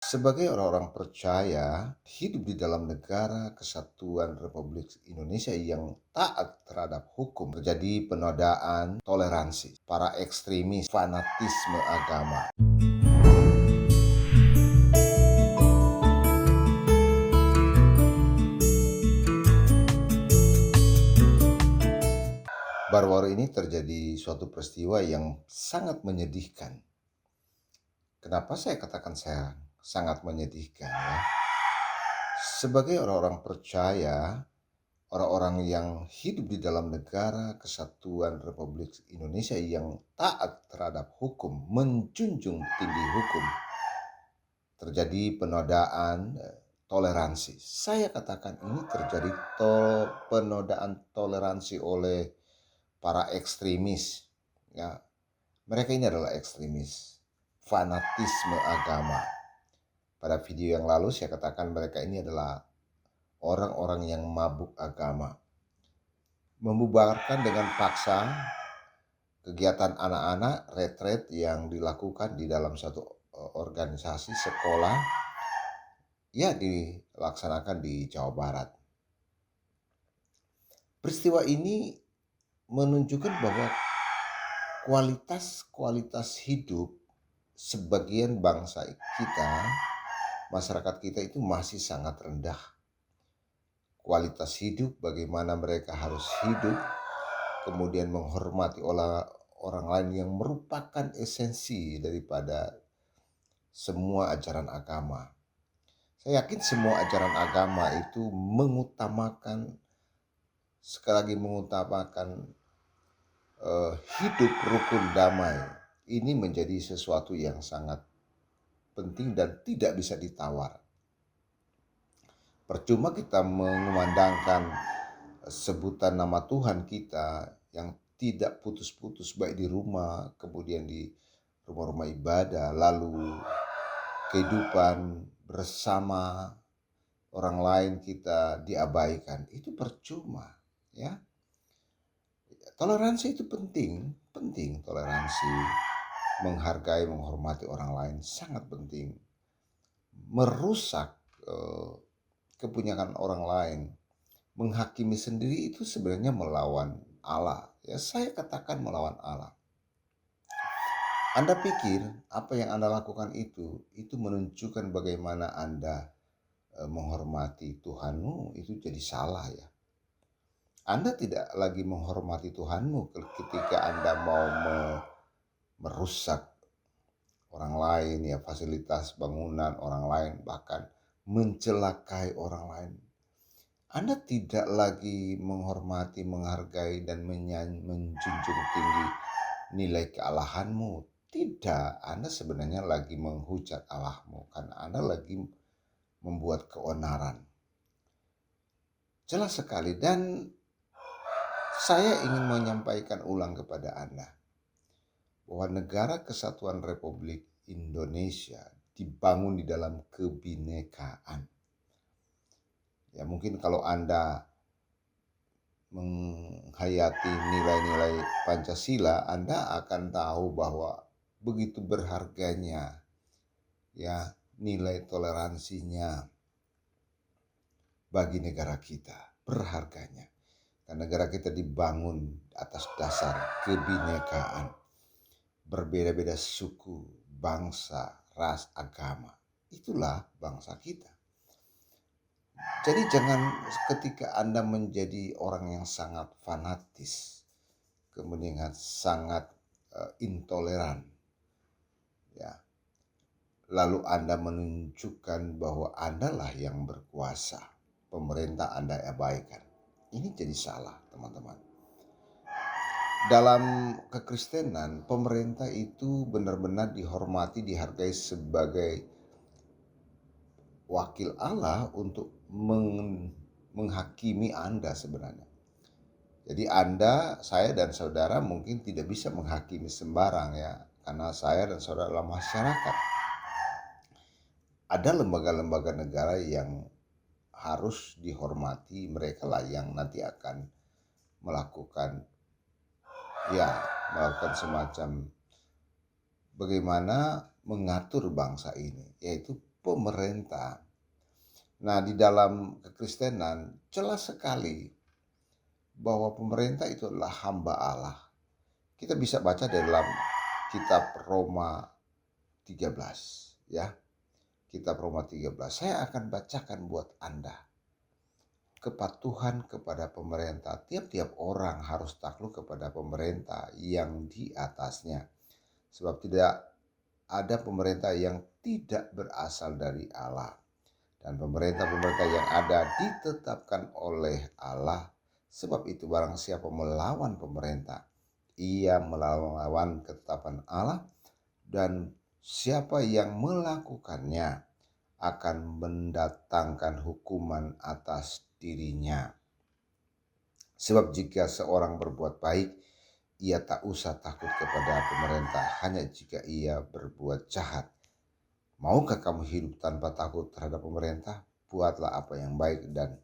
Sebagai orang-orang percaya, hidup di dalam negara kesatuan Republik Indonesia yang taat terhadap hukum, terjadi penodaan toleransi, para ekstremis, fanatisme agama. Baru-baru ini terjadi suatu peristiwa yang sangat menyedihkan. Kenapa saya katakan saya sangat menyedihkan ya? Sebagai orang-orang percaya, orang-orang yang hidup di dalam negara kesatuan Republik Indonesia yang taat terhadap hukum, menjunjung tinggi hukum, terjadi penodaan toleransi. Saya katakan ini terjadi penodaan toleransi oleh para ekstremis. Ya, mereka ini adalah ekstremis, fanatisme agama. Pada video yang lalu saya katakan mereka ini adalah orang-orang yang mabuk agama, membubarkan dengan paksa kegiatan anak-anak retret yang dilakukan di dalam satu organisasi sekolah, ya dilaksanakan di Jawa Barat. Peristiwa ini menunjukkan bahwa kualitas hidup sebagian bangsa kita, masyarakat kita itu masih sangat rendah. Kualitas hidup, bagaimana mereka harus hidup, kemudian menghormati orang lain yang merupakan esensi daripada semua ajaran agama. Saya yakin semua ajaran agama itu mengutamakan, sekali lagi mengutamakan hidup rukun damai. Ini menjadi sesuatu yang sangat penting dan tidak bisa ditawar. Percuma kita mengumandangkan sebutan nama Tuhan kita yang tidak putus-putus, baik di rumah, kemudian di rumah-rumah ibadah, lalu kehidupan bersama orang lain kita diabaikan. Itu percuma, ya. Toleransi itu penting toleransi, menghargai, menghormati orang lain sangat penting. Merusak kepunyaan orang lain, menghakimi sendiri itu sebenarnya melawan Allah. Ya, saya katakan melawan Allah. Anda pikir apa yang Anda lakukan itu menunjukkan bagaimana Anda menghormati Tuhanmu, itu jadi salah ya. Anda tidak lagi menghormati Tuhanmu ketika Anda mau merusak orang lain, ya, fasilitas bangunan orang lain, bahkan mencelakai orang lain. Anda tidak lagi menghormati, menghargai, dan menjunjung tinggi nilai kealahanmu. Tidak, Anda sebenarnya lagi menghujat Allahmu karena Anda lagi membuat keonaran. Jelas sekali, dan saya ingin menyampaikan ulang kepada Anda bahwa negara kesatuan Republik Indonesia dibangun di dalam kebinekaan. Ya, mungkin kalau Anda menghayati nilai-nilai Pancasila, Anda akan tahu bahwa begitu berharganya ya nilai toleransinya bagi negara kita, berharganya. Dan negara kita dibangun atas dasar kebinekaan. Berbeda-beda suku, bangsa, ras, agama. Itulah bangsa kita. Jadi jangan ketika Anda menjadi orang yang sangat fanatis, kemudian sangat intoleran, ya, lalu Anda menunjukkan bahwa Anda lah yang berkuasa, pemerintah Anda abaikan. Ini jadi salah, teman-teman. Dalam kekristenan, pemerintah itu benar-benar dihormati, dihargai sebagai wakil Allah untuk menghakimi Anda sebenarnya. Jadi Anda, saya dan saudara mungkin tidak bisa menghakimi sembarang ya, karena saya dan saudara adalah masyarakat. Ada lembaga-lembaga negara yang harus dihormati, mereka lah yang nanti akan melakukan semacam bagaimana mengatur bangsa ini, yaitu pemerintah. Nah, di dalam kekristenan jelas sekali bahwa pemerintah itu adalah hamba Allah. Kita bisa baca dalam kitab Roma 13 ya. Kitab Roma 13. Saya akan bacakan buat Anda. Kepatuhan kepada pemerintah. Tiap-tiap orang harus takluk kepada pemerintah yang di atasnya. Sebab tidak ada pemerintah yang tidak berasal dari Allah. Dan pemerintah-pemerintah yang ada ditetapkan oleh Allah. Sebab itu barang siapa melawan pemerintah, ia melawan ketetapan Allah, dan siapa yang melakukannya akan mendatangkan hukuman atas dirinya. Sebab jika seorang berbuat baik, ia tak usah takut kepada pemerintah, hanya jika ia berbuat jahat. Maukah kamu hidup tanpa takut terhadap pemerintah? Buatlah apa yang baik dan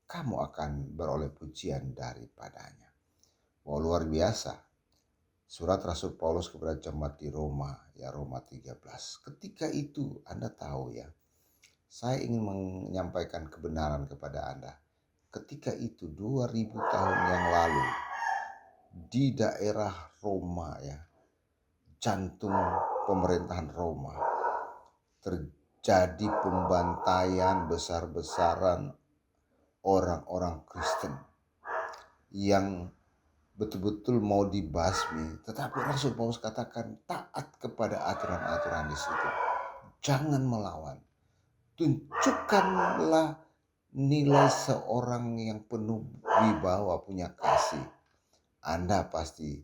kamu akan beroleh pujian daripadanya. Wah, luar biasa. Surat Rasul Paulus kepada jemaat di Roma, ya Roma 13. Ketika itu Anda tahu ya, saya ingin menyampaikan kebenaran kepada Anda. Ketika itu 2000 tahun yang lalu di daerah Roma ya, jantung pemerintahan Roma, terjadi pembantaian besar-besaran orang-orang Kristen yang betul-betul mau dibasmi. Tetapi Rasul Paulus katakan taat kepada aturan-aturan di situ. Jangan melawan. Tunjukkanlah nilai seorang yang penuh wibawa, punya kasih. Anda pasti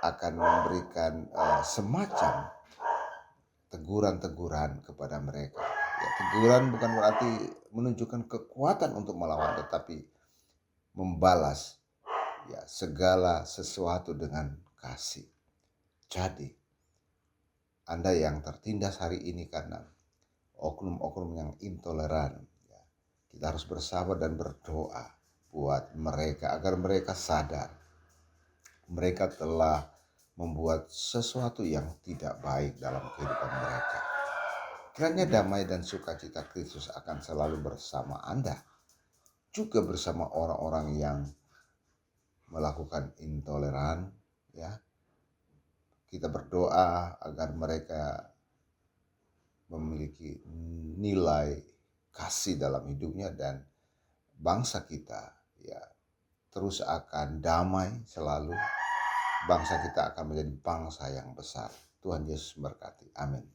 akan memberikan semacam teguran-teguran kepada mereka. Ya, teguran bukan berarti menunjukkan kekuatan untuk melawan, tetapi membalas ya segala sesuatu dengan kasih. Jadi, Anda yang tertindas hari ini karena oknum-oknum yang intoleran, ya, kita harus bersabar dan berdoa buat mereka agar mereka sadar mereka telah membuat sesuatu yang tidak baik dalam kehidupan mereka. Kiranya damai dan sukacita Kristus akan selalu bersama Anda, juga bersama orang-orang yang melakukan intoleran, ya. Kita berdoa agar mereka memiliki nilai kasih dalam hidupnya, dan bangsa kita ya terus akan damai selalu. Bangsa kita akan menjadi bangsa yang besar. Tuhan Yesus memberkati. Amin.